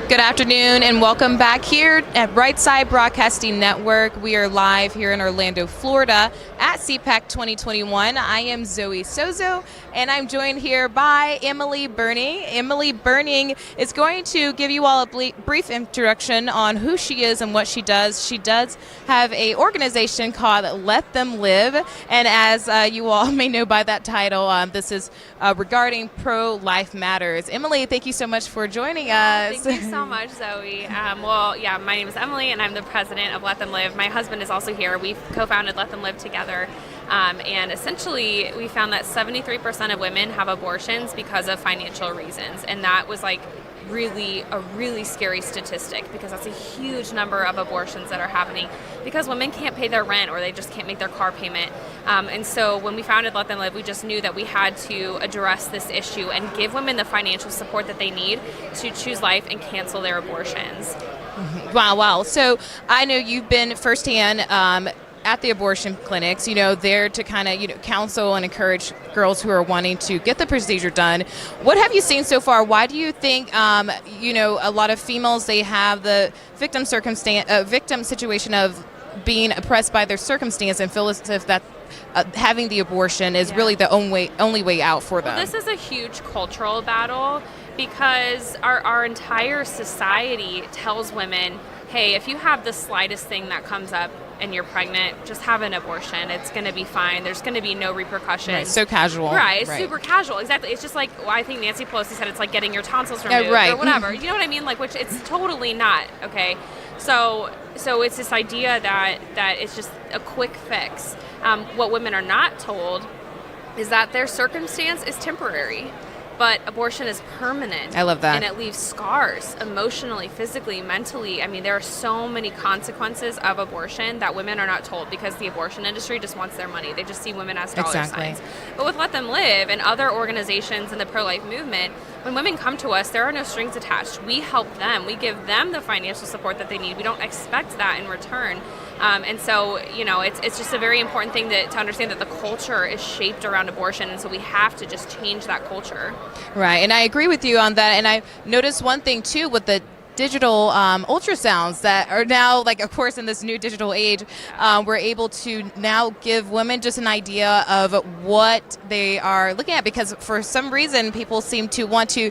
Good afternoon and welcome back here at Right Side Broadcasting Network. We are live here in Orlando, Florida at CPAC 2021. I am Zoe Sozo and I'm joined here by Emily Berning. Emily Berning is going to give you all a brief introduction on who she is and what she does. She does have an organization called Let Them Live, and as you all may know by that title, this is regarding pro-life matters. Emily, thank you so much for joining us. Thank you so much, Zoe. My name is Emily, and I'm the president of Let Them Live. My husband is also here. We've co-founded Let Them Live together, and essentially we found that 73% of women have abortions because of financial reasons, and that was like a really scary statistic, because that's a huge number of abortions that are happening because women can't pay their rent or they just can't make their car payment. And so when we founded Let Them Live, we just knew that we had to address this issue and give women the financial support that they need to choose life and cancel their abortions. Wow. So I know you've been firsthand at the abortion clinics, there to kind of, counsel and encourage girls who are wanting to get the procedure done. What have you seen so far? Why do you think, a lot of females, they have the victim situation of being oppressed by their circumstance and feel as if that having the abortion is really the only way out for them? Well, this is a huge cultural battle, because our entire society tells women, hey, if you have the slightest thing that comes up and you're pregnant, just have an abortion. It's going to be fine. There's going to be no repercussions. Right, so casual. Right, super casual. Exactly. It's just like, I think Nancy Pelosi said it's like getting your tonsils removed or whatever. You know what I mean? Like, which it's totally not, okay? So it's this idea that it's just a quick fix. What women are not told is that their circumstance is temporary, but abortion is permanent. I love that. And it leaves scars emotionally, physically, mentally. I mean, there are so many consequences of abortion that women are not told, because the abortion industry just wants their money. They just see women as dollar signs. But with Let Them Live and other organizations in the pro-life movement, when women come to us, there are no strings attached. We help them. We give them the financial support that they need. We don't expect that in return. And so, it's just a very important thing to understand that the culture is shaped around abortion, and so we have to just change that culture. Right, and I agree with you on that. And I noticed one thing, too, with the digital ultrasounds that are now, like, of course, in this new digital age, we're able to now give women just an idea of what they are looking at, because for some reason people seem to want to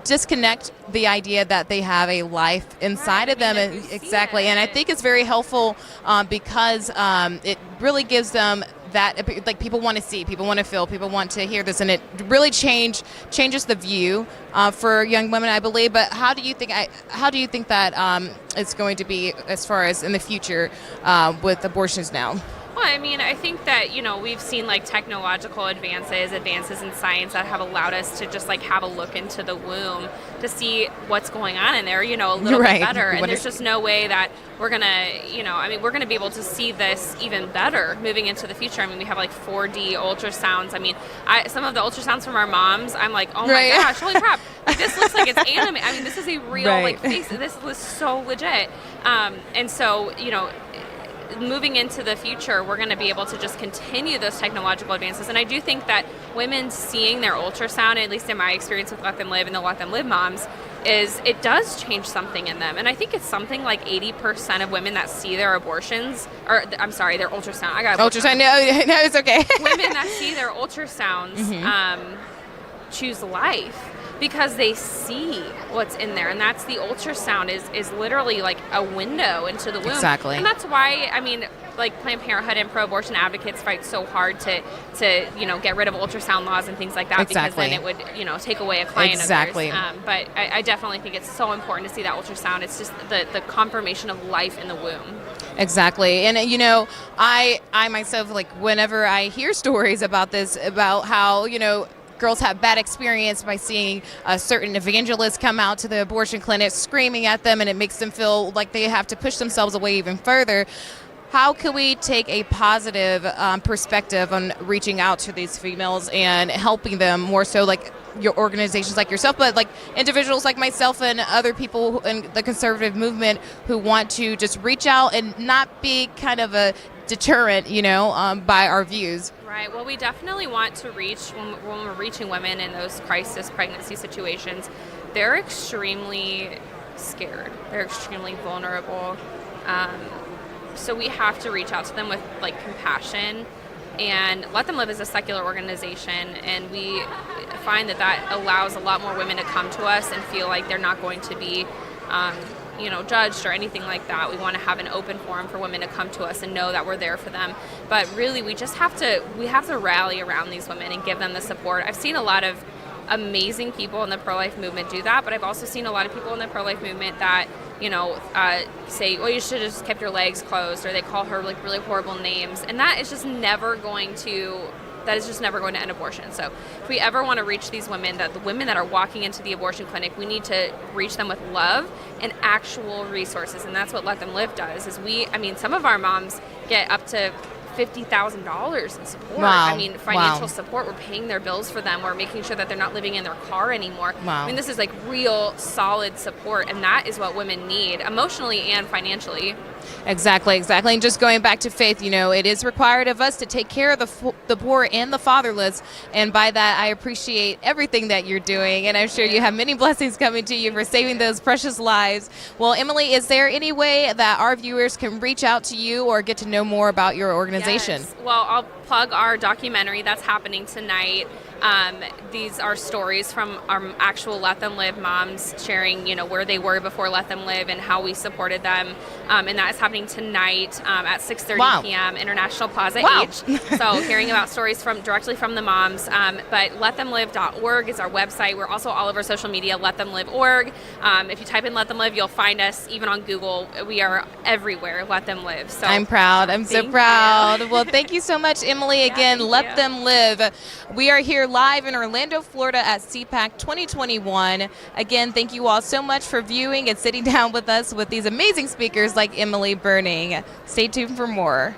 disconnect the idea that they have a life inside of them. Exactly. And I think it's very helpful because it really gives them that, like, people want to see, people want to feel, people want to hear this, and it really changes the view for young women, I believe. But how do you think that it's going to be as far as in the future with abortions now? Well, I mean, I think that, we've seen like technological advances in science that have allowed us to just like have a look into the womb to see what's going on in there, a little bit better. And there's just no way that we're going to, we're going to be able to see this even better moving into the future. I mean, we have like 4D ultrasounds. I mean, some of the ultrasounds from our moms, I'm like, oh my gosh, holy crap. Like, this looks like it's anime. I mean, this is a real like face. This was so legit. And so, moving into the future, we're going to be able to just continue those technological advances. And I do think that women seeing their ultrasound, at least in my experience with Let Them Live and the Let Them Live moms, is it does change something in them. And I think it's something like 80% of women that see their abortions, or I'm sorry, their ultrasound. I got ultrasound. No, it's okay. Women that see their ultrasounds choose life, because they see what's in there, and that's the ultrasound is literally like a window into the womb. Exactly. And that's why, I mean, like Planned Parenthood and pro-abortion advocates fight so hard to get rid of ultrasound laws and things like that, because then it would take away a client of theirs. But I definitely think it's so important to see that ultrasound. It's just the confirmation of life in the womb. Exactly. And I myself, like, whenever I hear stories about this, about how girls have bad experience by seeing a certain evangelist come out to the abortion clinic screaming at them, and it makes them feel like they have to push themselves away even further. How can we take a positive perspective on reaching out to these females and helping them more so, like your organizations like yourself, but like individuals like myself and other people in the conservative movement who want to just reach out and not be kind of a deterrent, by our views? Right. Well, we definitely want to reach, when we're reaching women in those crisis pregnancy situations, they're extremely scared. They're extremely vulnerable. So we have to reach out to them with like compassion. And Let Them Live is a secular organization, and we find that allows a lot more women to come to us and feel like they're not going to be judged or anything like that. We want to have an open forum for women to come to us and know that we're there for them. But really, we have to rally around these women and give them the support. I've seen a lot of amazing people in the pro-life movement do that, but I've also seen a lot of people in the pro-life movement that say, well, you should have just kept your legs closed, or they call her like really horrible names, and that is just never going to end abortion. So if we ever want to reach these women, the women that are walking into the abortion clinic, we need to reach them with love and actual resources, and that's what Let Them Live does. Some of our moms get up to $50,000 in support. Wow. Financial support. We're paying their bills for them. We're making sure that they're not living in their car anymore. Wow. This is like real solid support, and that is what women need, emotionally and financially. Exactly. And just going back to faith, it is required of us to take care of the poor and the fatherless. And by that, I appreciate everything that you're doing. And I'm sure you have many blessings coming to you for saving those precious lives. Well, Emily, is there any way that our viewers can reach out to you or get to know more about your organization? Yes. Well, I'll plug our documentary that's happening tonight. These are stories from our actual Let Them Live moms sharing, where they were before Let Them Live and how we supported them. And that is happening tonight at 6:30 p.m. International Plaza H. So hearing about stories directly from the moms. But letthemlive.org is our website. We're also all over social media, letthemlive.org. If you type in Let Them Live, you'll find us. Even on Google, we are everywhere, Let Them Live. So I'm proud. I'm so proud. Well, thank you so much, Emily. Again, Let Them Live. We are here live in Orlando, Florida at CPAC 2021. Again, thank you all so much for viewing and sitting down with us with these amazing speakers like Emily Berning. Stay tuned for more.